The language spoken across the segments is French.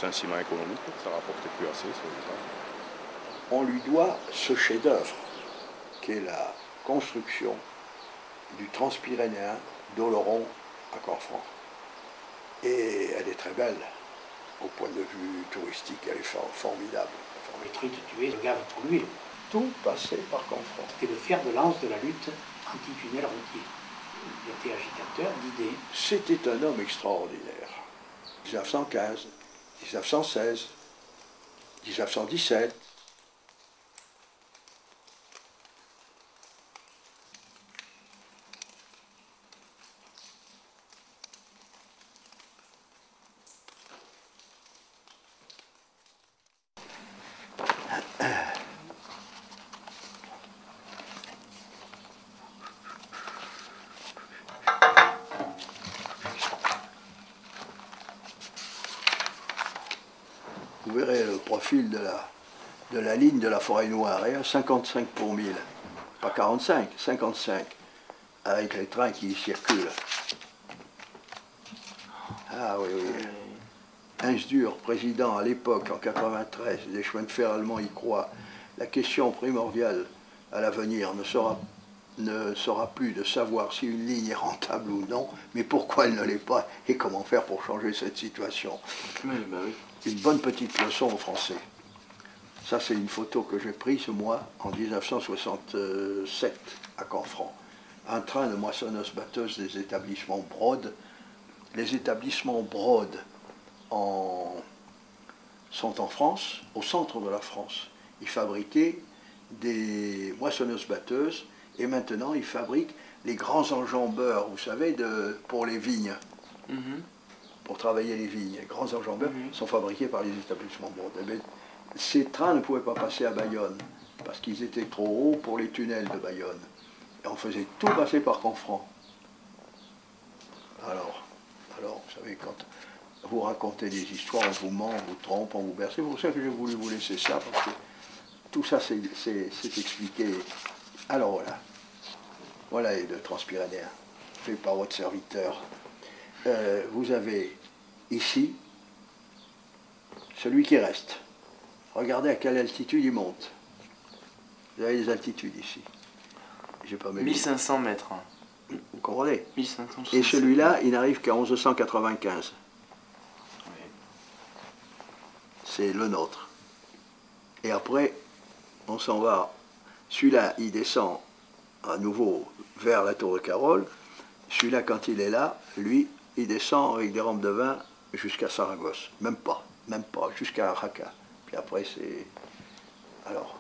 licenciement économique, ça ne rapportait plus assez. On lui doit ce chef-d'œuvre, qui est la construction du Transpyrénéen d'Oloron à Canfranc. Et elle est très belle, au point de vue touristique, elle est formidable. Les truites tuées, le gaz pour l'huile. Tout passé par Canfranc. C'était le fer de lance de la lutte anti-tunnel routier. Il était agitateur d'idées. C'était un homme extraordinaire. 1915, 1916, 1917. Vous verrez le profil de la ligne de la Forêt-Noire, 55 pour 1000, pas 45, 55, avec les trains qui y circulent. Ah oui, oui. Insdur, président à l'époque, en 93, des chemins de fer allemands y croient. La question primordiale à l'avenir ne sera plus de savoir si une ligne est rentable ou non, mais pourquoi elle ne l'est pas et comment faire pour changer cette situation. Oui, bah oui. Une bonne petite leçon aux Français. Ça, c'est une photo que j'ai prise, moi, en 1967, à Canfranc. Un train de moissonneuse-batteuse des établissements Broad. Les établissements Broad sont en France, au centre de la France. Ils fabriquaient des moissonneuses-batteuses et maintenant, ils fabriquent les grands enjambeurs, vous savez, pour les vignes. Pour travailler les vignes. Les grands enjambeurs sont fabriqués par les établissements Broad. Eh bien, ces trains ne pouvaient pas passer à Bayonne, parce qu'ils étaient trop hauts pour les tunnels de Bayonne. Et on faisait tout passer par Canfranc. Alors, vous savez, quand vous racontez des histoires, on vous ment, on vous trompe, on vous berce. C'est pour ça que j'ai voulu vous laisser ça, parce que tout ça, c'est expliqué. Alors voilà. Voilà les deux Transpyrénéens, fait par votre serviteur. Vous avez ici celui qui reste. Regardez à quelle altitude il monte. Vous avez les altitudes ici. J'ai pas mes 1500 mètres. Vous comprenez? 1567. Et celui-là, il n'arrive qu'à 1195. Oui. C'est le nôtre. Et après, on s'en va. Celui-là, il descend à nouveau vers la tour de Carole. Celui-là, quand il est là, lui, il descend avec des rampes de vin jusqu'à Saragosse. Même pas, jusqu'à Araka. Puis après, c'est... Alors,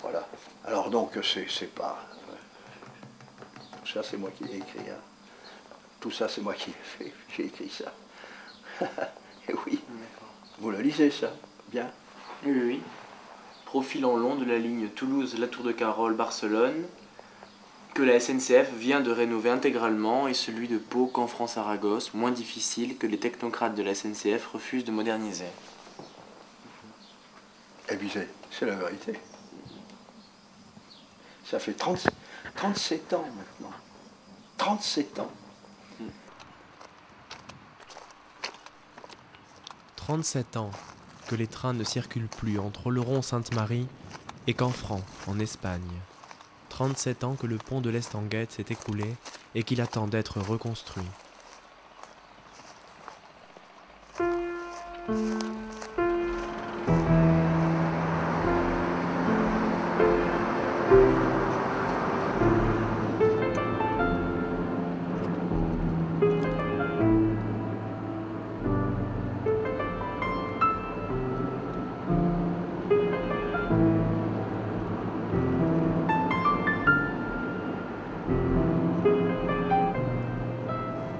voilà. Alors donc, c'est pas... Tout ça, c'est moi qui l'ai écrit. Hein. Tout ça, c'est moi qui l'ai fait. J'ai écrit ça. Et oui. Vous le lisez, ça? Bien. Oui, oui, oui. Profil en long de la ligne Toulouse-La Tour de Carole-Barcelone, que la SNCF vient de rénover intégralement, et celui de Pau, Canfranc-Saragosse, moins difficile, que les technocrates de la SNCF refusent de moderniser. Et puis c'est la vérité. Ça fait 37 ans maintenant. 37 ans. 37 ans que les trains ne circulent plus entre Oloron-Sainte-Marie et Canfranc, en Espagne. 37 ans que le pont de l'Estanguette s'est écroulé et qu'il attend d'être reconstruit.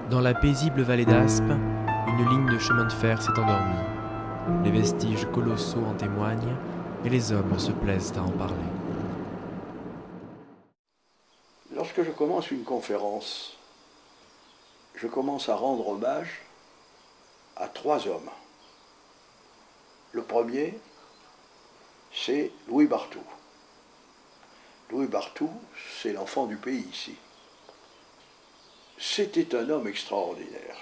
Dans la paisible vallée d'Aspe, une ligne de chemin de fer s'est endormie. Les vestiges colossaux en témoignent et les hommes se plaisent à en parler. Lorsque je commence une conférence, je commence à rendre hommage à 3 hommes. Le premier, c'est Louis Barthou. Louis Barthou, c'est l'enfant du pays ici. C'était un homme extraordinaire.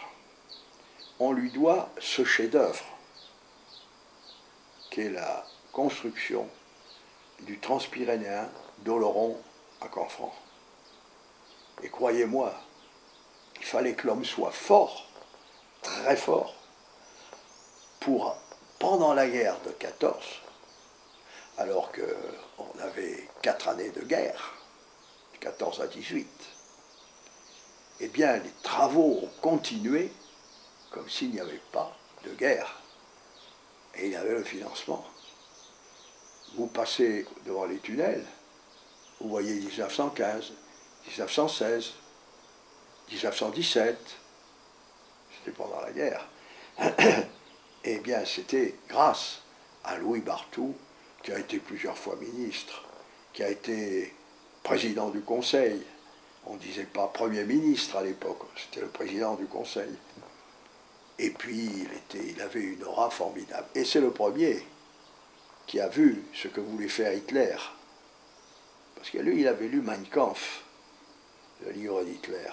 On lui doit ce chef-d'œuvre, qui est la construction du Transpyrénéen d'Oloron à Canfranc. Et croyez-moi, il fallait que l'homme soit fort, très fort, pour, pendant la guerre de 14, alors qu'on avait 4 années de guerre, de 14 à 18, eh bien les travaux ont continué comme s'il n'y avait pas de guerre. Et il y avait le financement. Vous passez devant les tunnels, vous voyez 1915, 1916, 1917, c'était pendant la guerre. Eh bien, c'était grâce à Louis Barthou, qui a été plusieurs fois ministre, qui a été président du Conseil. On ne disait pas Premier ministre à l'époque, c'était le président du Conseil. Et puis, il avait une aura formidable. Et c'est le premier qui a vu ce que voulait faire Hitler. Parce que lui, il avait lu Mein Kampf, le livre d'Hitler,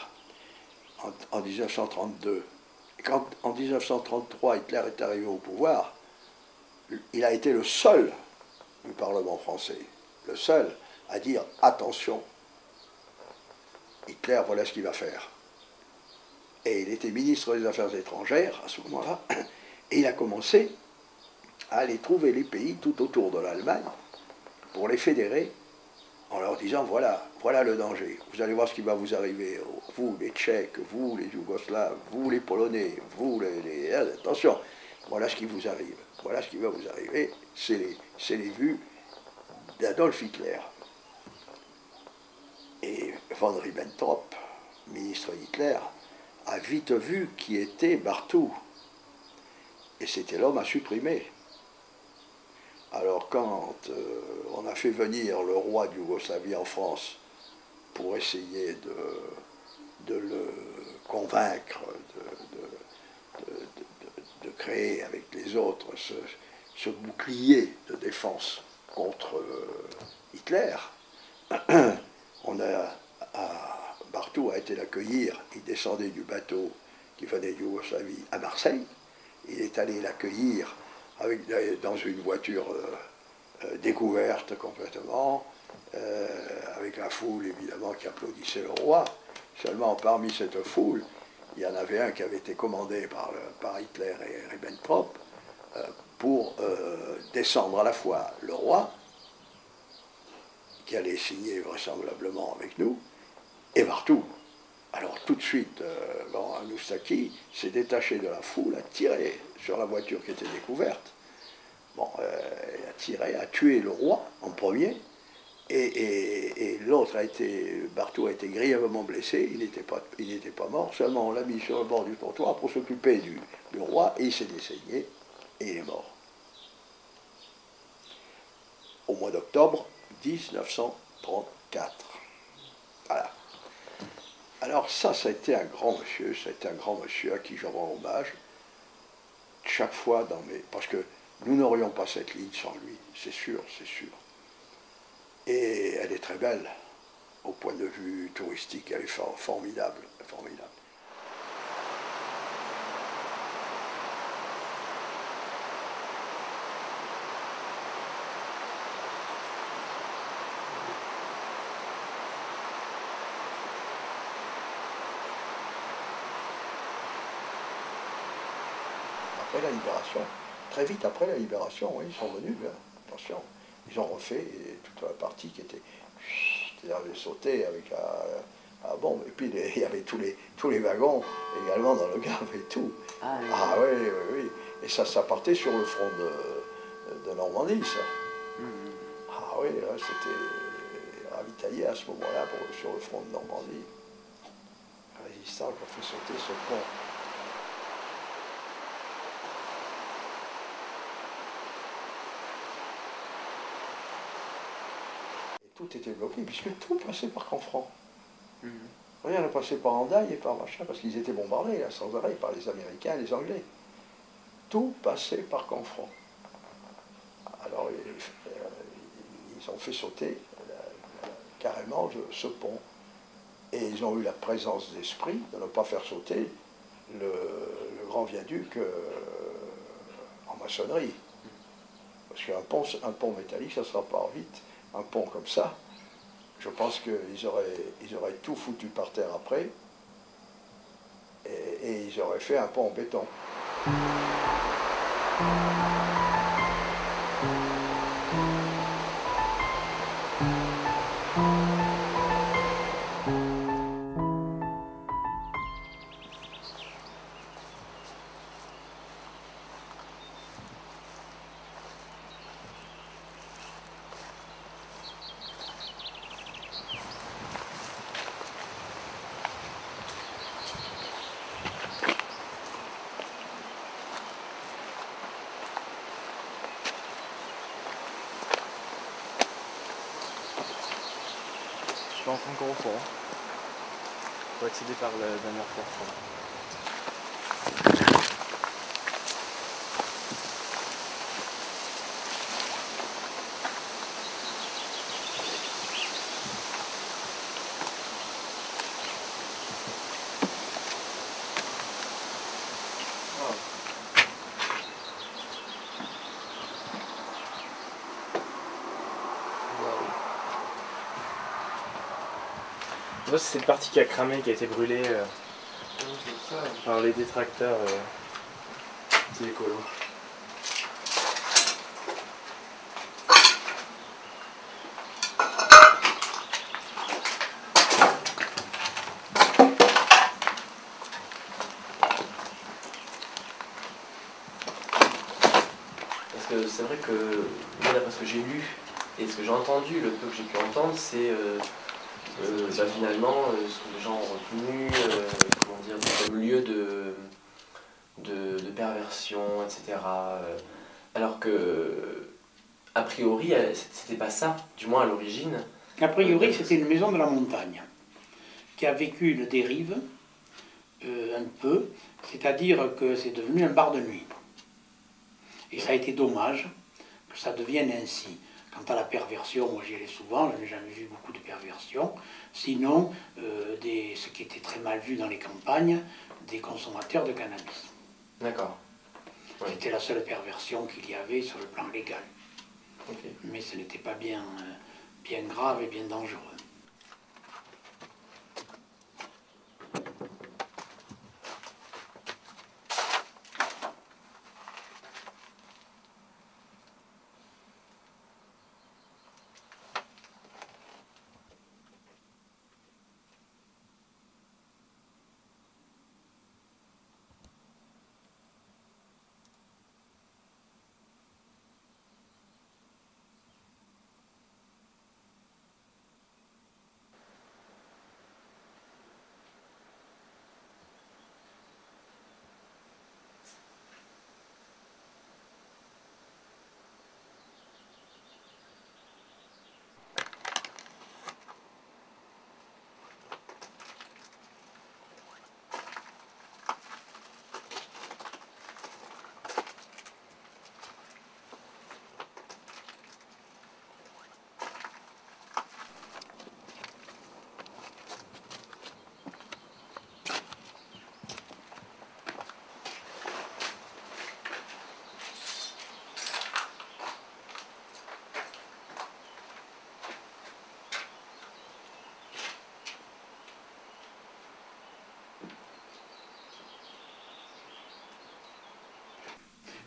en 1932. Et quand, en 1933, Hitler est arrivé au pouvoir, il a été le seul du Parlement français, le seul à dire « Attention, Hitler, voilà ce qu'il va faire ». Et il était ministre des Affaires étrangères à ce moment-là, et il a commencé à aller trouver les pays tout autour de l'Allemagne pour les fédérer en leur disant voilà, voilà le danger, vous allez voir ce qui va vous arriver, vous les Tchèques, vous les Yougoslaves, vous les Polonais, vous les attention, voilà ce qui vous arrive, voilà ce qui va vous arriver, c'est les vues d'Adolf Hitler. Et von Ribbentrop, ministre d'Hitler, a vite vu qui était Barthou. Et c'était l'homme à supprimer. Alors quand on a fait venir le roi de Yougoslavie en France pour essayer de le convaincre de créer avec les autres ce bouclier de défense contre Hitler, Barthou a été l'accueillir, il descendait du bateau qui venait de Yougoslavie à Marseille, il est allé l'accueillir dans une voiture découverte complètement, avec la foule évidemment qui applaudissait le roi. Seulement parmi cette foule, il y en avait un qui avait été commandé par Hitler et Ribbentrop pour descendre à la fois le roi, qui allait signer vraisemblablement avec nous, et Barthou. Alors tout de suite, Moustaki s'est détaché de la foule, a tiré sur la voiture qui était découverte. Bon, il a tiré, a tué le roi en premier, et l'autre Barthou a été grièvement blessé, il n'était pas mort, seulement on l'a mis sur le bord du trottoir pour s'occuper du roi, et il s'est dessaigné, et il est mort. Au mois d'octobre 1934. Voilà. Alors ça a été un grand monsieur à qui je rends hommage chaque fois parce que nous n'aurions pas cette ligne sans lui, c'est sûr, c'est sûr. Et elle est très belle, au point de vue touristique, elle est formidable, formidable. Après la libération, très vite après la libération, oui, ils sont venus, hein, attention, ils ont refait toute la partie qui était, c'est-à-dire sauté avec la bombe, et puis il y avait tous les wagons également dans le Gave et tout. Ah oui, ah, oui, oui, oui, et ça partait sur le front de Normandie, ça. Ah oui, c'était ravitaillé à ce moment-là sur le front de Normandie. La résistance a fait sauter ce pont. Tout était bloqué, puisque tout passait par Canfranc. Rien ne passait par Hendaye et par machin, parce qu'ils étaient bombardés, là, sans arrêt, par les Américains et les Anglais. Tout passait par Canfranc. Alors, ils ont fait sauter carrément ce pont. Et ils ont eu la présence d'esprit de ne pas faire sauter le grand viaduc en maçonnerie. Parce un pont métallique, ça ne sera pas vite. Un pont comme ça, je pense qu'ils auraient tout foutu par terre après, et ils auraient fait un pont en béton. Je pense encore au fond, pour accéder par la dernière porte. C'est cette partie qui a cramé, qui a été brûlée par les détracteurs des écolos. Parce que c'est vrai que, moi, d'après ce que j'ai lu et ce que j'ai entendu, le peu que j'ai pu entendre, c'est finalement ce que les gens ont retenu comment dire, comme lieu de perversion, etc. Alors que, a priori, c'était pas ça, du moins à l'origine. A priori, c'était une maison de la montagne qui a vécu une dérive un peu, c'est-à-dire que c'est devenu un bar de nuit. Et ça a été dommage que ça devienne ainsi. Quant à la perversion, moi j'y allais souvent, je n'ai jamais vu beaucoup de perversion. Sinon, ce qui était très mal vu dans les campagnes, des consommateurs de cannabis. D'accord. Ouais. C'était la seule perversion qu'il y avait sur le plan légal. Okay. Mais ce n'était pas bien grave et bien dangereux.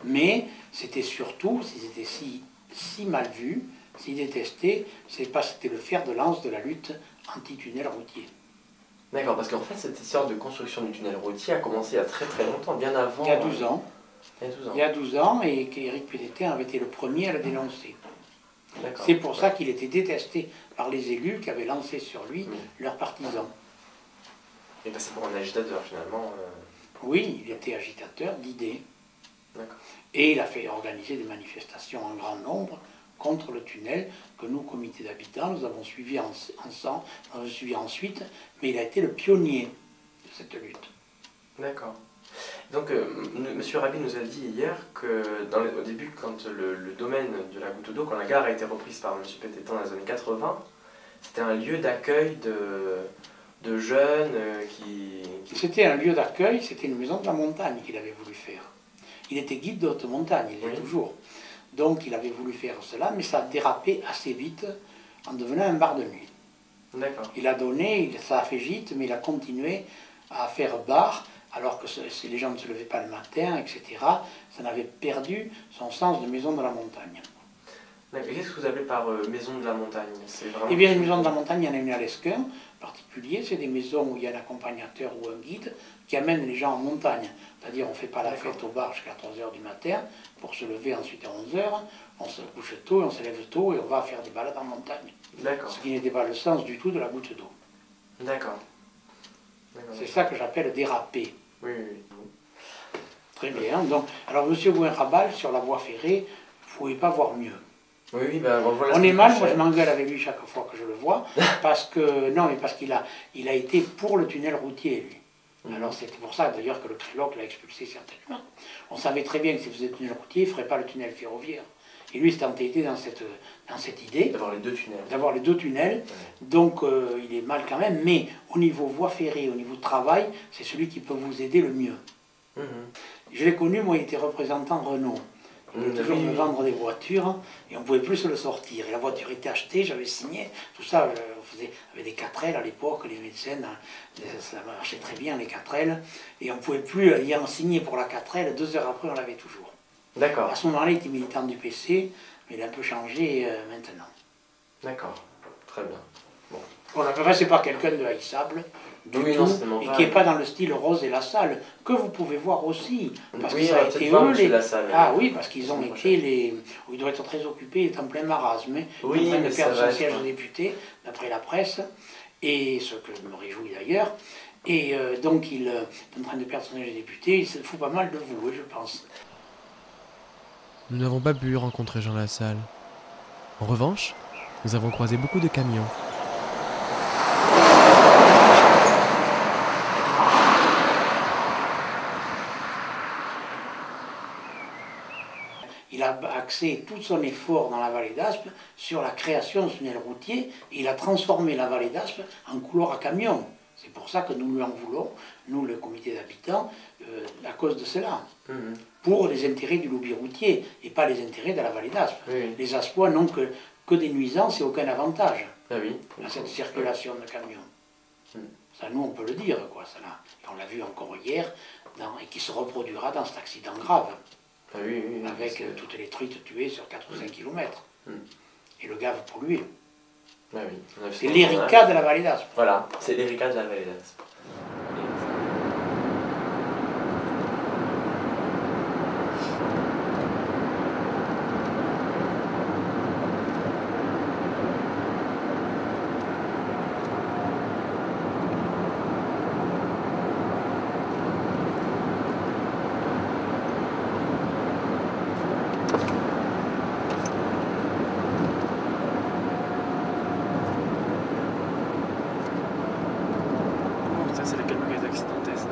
Mais c'était surtout, s'ils étaient si mal vus, si détestés, c'est parce que c'était le fer de lance de la lutte anti-tunnel routier. D'accord, parce qu'en fait, cette histoire de construction du tunnel routier a commencé il y a très très longtemps, bien avant... Il y a 12 ans. Il y a 12 ans. Il y a 12 ans, et qu'Éric Pététin avait été le premier à le dénoncer. D'accord. C'est pour ça qu'il était détesté par les élus qui avaient lancé sur lui leurs partisans. Et passé pour un agitateur finalement. Oui, il était agitateur d'idées. Et il a fait organiser des manifestations en grand nombre contre le tunnel que nous, comité d'habitants, nous avons suivi ensemble, ensuite, mais il a été le pionnier de cette lutte. D'accord. Donc, M. Rabi nous a dit hier que, au début, quand le domaine de la Goutte d'eau, quand la gare a été reprise par M. Pététin dans les années 80, c'était un lieu d'accueil de jeunes qui... C'était un lieu d'accueil, c'était une maison de la montagne qu'il avait voulu faire. Il était guide de haute montagne, il l'est toujours. Donc il avait voulu faire cela, mais ça a dérapé assez vite en devenant un bar de nuit. D'accord. Il a donné, ça a fait gîte, mais il a continué à faire bar, alors que si les gens ne se levaient pas le matin, etc., ça n'avait perdu son sens de maison de la montagne. Et qu'est-ce que vous appelez par maison de la montagne? Vraiment... Eh bien, une maison de la montagne, il y en a une à l'Esquin, en particulier, c'est des maisons où il y a un accompagnateur ou un guide qui amène les gens en montagne. C'est-à-dire, on ne fait pas la fête au bar jusqu'à 3 h du matin, pour se lever ensuite à 11 h, on se couche tôt, on se lève tôt et on va faire des balades en montagne. D'accord. Ce qui n'était pas le sens du tout de la goutte d'eau. D'accord. C'est ça que j'appelle déraper. Oui, oui, oui. Très bien. Donc, alors, M. Gouin-Rabal, sur la voie ferrée, vous ne pouvez pas voir mieux. Oui, oui, ben voilà. On est mal, moi je m'engueule avec lui chaque fois que je le vois, parce que, non, mais parce qu'il a été pour le tunnel routier, lui. Alors c'était pour ça d'ailleurs que le Créloc l'a expulsé certainement. On savait très bien que s'il faisait le tunnel routier, il ne ferait pas le tunnel ferroviaire. Et lui s'est entêté dans cette idée. D'avoir les deux tunnels. D'avoir les deux tunnels. Ouais. Donc il est mal quand même, mais au niveau voie ferrée, au niveau travail, c'est celui qui peut vous aider le mieux. Je l'ai connu, moi il était représentant Renault. Il voulait toujours me vendre des voitures et on ne pouvait plus se le sortir. Et la voiture était achetée, j'avais signé, tout ça, on faisait avec des 4L à l'époque, les médecins, ça marchait très bien les 4L. Et on ne pouvait plus y en signer pour la 4L, 2 heures après on l'avait toujours. D'accord. À ce moment-là, il était militant du PC, mais il a un peu changé maintenant. D'accord, très bien. Bon. Voilà, enfin, c'est pas quelqu'un de haïssable. Du oui, tout, non, et qui n'est pas dans le style Rose et Lassalle, que vous pouvez voir aussi. Parce oui, que ça a été eux les... Ah oui, parce qu'ils ont été les... Ils doivent être très occupés, ils étaient en plein marasme. Oui, ils ont de perdre son siège de député, d'après la presse, et ce que je me réjouis d'ailleurs. Et donc il est en train de perdre son siège de député, il se fout pas mal de vous, je pense. Nous n'avons pas pu rencontrer Jean Lassalle. En revanche, nous avons croisé beaucoup de camions. Il a axé tout son effort dans la vallée d'Aspe sur la création de ce tunnel routier et il a transformé la vallée d'Aspe en couloir à camions. C'est pour ça que nous lui en voulons, nous le comité d'habitants, à cause de cela. Pour les intérêts du lobby routier et pas les intérêts de la vallée d'Aspe. Les Aspois n'ont que des nuisances et aucun avantage à cette circulation de camions. Ça, nous, on peut le dire, quoi, cela. Et on l'a vu encore hier, et qui se reproduira dans cet accident grave. Avec toutes les truites tuées sur 4 ou 5 km. Et le gave pollué. C'est l'Erika de la vallée d'Aspe. Voilà, c'est l'Erika de la vallée d'Aspe. C'est lequel magasin accidenté, ça?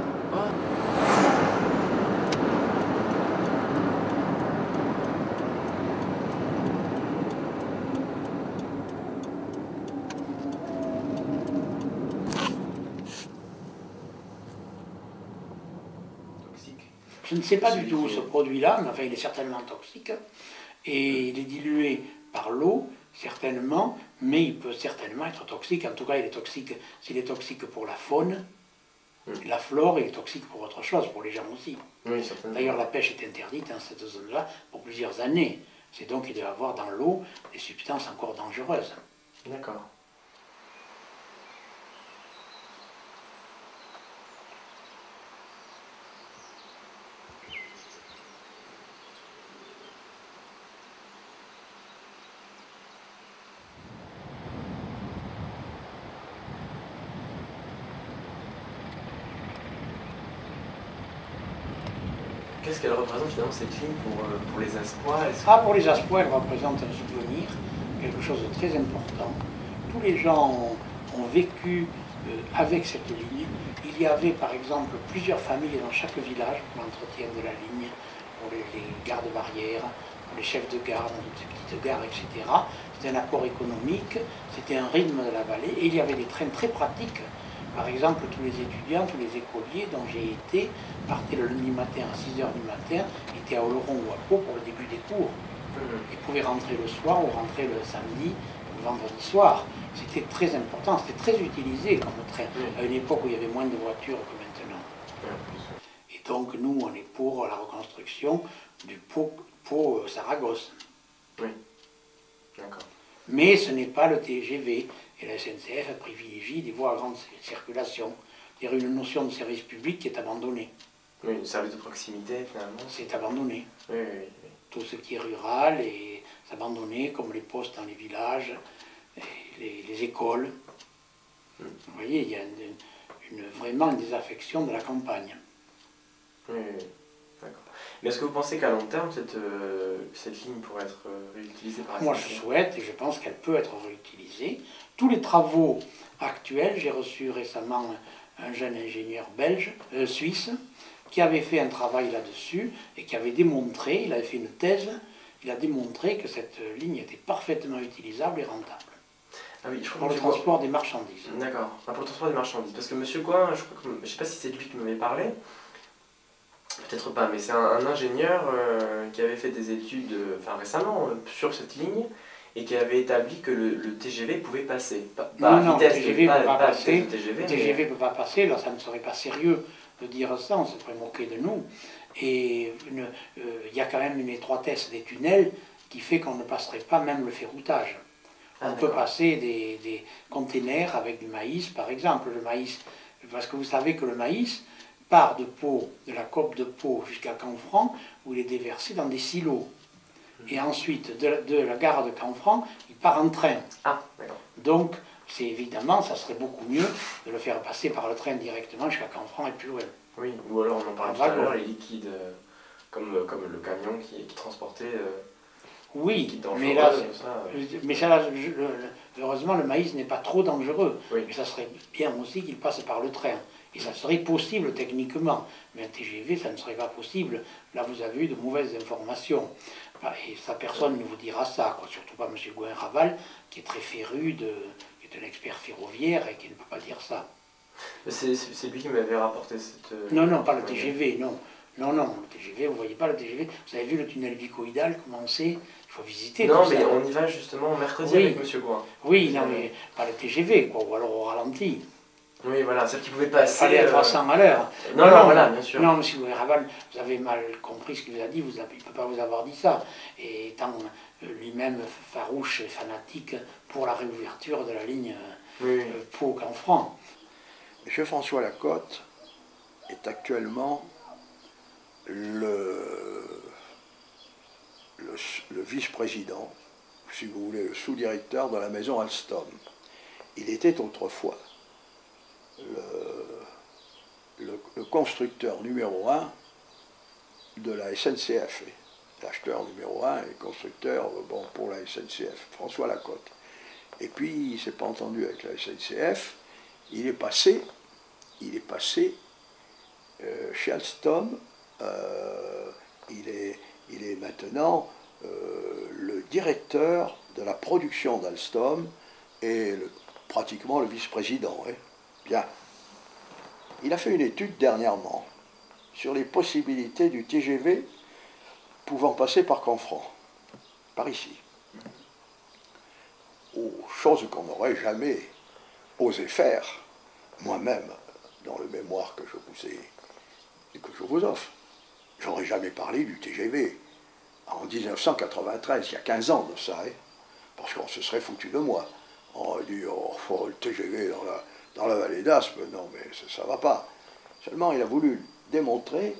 Je ne sais pas du tout ce produit-là, mais enfin il est certainement toxique. Et il est dilué par l'eau, certainement, mais il peut certainement être toxique. En tout cas, il est toxique, s'il est toxique pour la faune, la flore, il est toxique pour autre chose, pour les gens aussi. D'ailleurs, la pêche est interdite dans cette zone-là pour plusieurs années. C'est donc qu'il doit y avoir dans l'eau des substances encore dangereuses. D'accord. Qu'est-ce qu'elle représente finalement cette ligne pour les Aspois? Pour les Aspois, elle représente un souvenir, quelque chose de très important. Tous les gens ont vécu avec cette ligne. Il y avait par exemple plusieurs familles dans chaque village pour l'entretien de la ligne, pour les gardes-barrières, pour les chefs de gare, dans toutes ces petites gares, etc. C'était un apport économique, c'était un rythme de la vallée, et il y avait des trains très pratiques. Par exemple, tous les étudiants, tous les écoliers dont j'ai été, partaient le lundi matin à 6 h du matin, étaient à Oloron ou à Pau pour le début des cours. Ils pouvaient rentrer le soir ou rentrer le samedi ou le vendredi soir. C'était très important, c'était très utilisé comme train, à une époque où il y avait moins de voitures que maintenant. Et donc nous, on est pour la reconstruction du Pau-Saragosse. Oui, d'accord. Mais ce n'est pas le TGV, et la SNCF privilégie des voies à grande circulation. C'est-à-dire une notion de service public qui est abandonnée. Oui, le service de proximité, finalement. C'est abandonné. Oui, oui, oui. Tout ce qui est rural est abandonné, comme les postes dans les villages, les écoles. Vous voyez, il y a vraiment une désaffection de la campagne. Oui, oui. D'accord. Mais est-ce que vous pensez qu'à long terme, cette ligne pourrait être réutilisée par Moi, je souhaite et je pense qu'elle peut être réutilisée. Tous les travaux actuels, j'ai reçu récemment un jeune ingénieur suisse, qui avait fait un travail là-dessus et qui avait démontré, il avait fait une thèse, il a démontré que cette ligne était parfaitement utilisable et rentable. Ah oui, je crois pour le transport des marchandises. D'accord, pour le transport des marchandises. Parce que M. Gouin, je ne sais pas si c'est lui qui m'avait parlé, peut-être pas, mais c'est un ingénieur qui avait fait des études récemment sur cette ligne et qui avait établi que le TGV pouvait passer. Non, le TGV ne peut pas passer. Le TGV ne peut pas passer, là ça ne serait pas sérieux de dire ça, on se pourrait moquer de nous. Et il y a quand même une étroitesse des tunnels qui fait qu'on ne passerait pas même le ferroutage. On peut passer des containers avec du maïs, par exemple. Le maïs, parce que vous savez que le maïs part de Pau, de la cope de Pau jusqu'à Canfranc, où il est déversé dans des silos. Et ensuite, de la gare de Canfranc, il part en train. Ah, d'accord. Donc, c'est évidemment, ça serait beaucoup mieux de le faire passer par le train directement jusqu'à Canfranc et plus loin. Oui, ou alors on en parlait tout à l'heure, les liquides, comme le camion qui transportait... Oui, mais là, heureusement, le maïs n'est pas trop dangereux. Oui. Mais ça serait bien aussi qu'il passe par le train. Et ça serait possible techniquement. Mais un TGV, ça ne serait pas possible. Là, vous avez eu de mauvaises informations. Et ça, personne ne vous dira ça, quoi. Surtout pas M. Gouin-Raval, qui est très féru, qui est un expert ferroviaire et qui ne peut pas dire ça. C'est lui qui m'avait rapporté cette... Non, pas le TGV, non. Non, le TGV, vous ne voyez pas le TGV. Vous avez vu le tunnel vicoïdal commencer? Il faut visiter. Non, tout mais ça. on y va justement mercredi avec M. Gouin. Oui, non, mais pas le TGV, quoi, ou alors au ralenti. Oui, voilà, celle qui pouvait Il passer... fallait à 300 à l'heure. Non, voilà, bien sûr. Non, M. Raval, vous avez mal compris ce qu'il vous a dit, il ne peut pas vous avoir dit ça. Et étant lui-même farouche et fanatique pour la réouverture de la ligne Pau-Canfranc. M. François Lacotte est actuellement le vice-président, si vous voulez, le sous-directeur de la maison Alstom. Il était autrefois le constructeur numéro 1 de la SNCF. L'acheteur numéro 1 et constructeur pour la SNCF, François Lacotte. Et puis, il ne s'est pas entendu avec la SNCF. Il est passé chez Alstom. Il est maintenant le directeur de la production d'Alstom et pratiquement le vice-président. Bien. Il a fait une étude dernièrement sur les possibilités du TGV pouvant passer par Canfranc, par ici. Chose qu'on n'aurait jamais osé faire, moi-même, dans le mémoire que je vous offre. J'aurais jamais parlé du TGV. En 1993, il y a 15 ans de ça, parce qu'on se serait foutu de moi. On aurait dit, oh, le TGV dans la vallée d'Aspe, non mais ça ne va pas. Seulement, il a voulu démontrer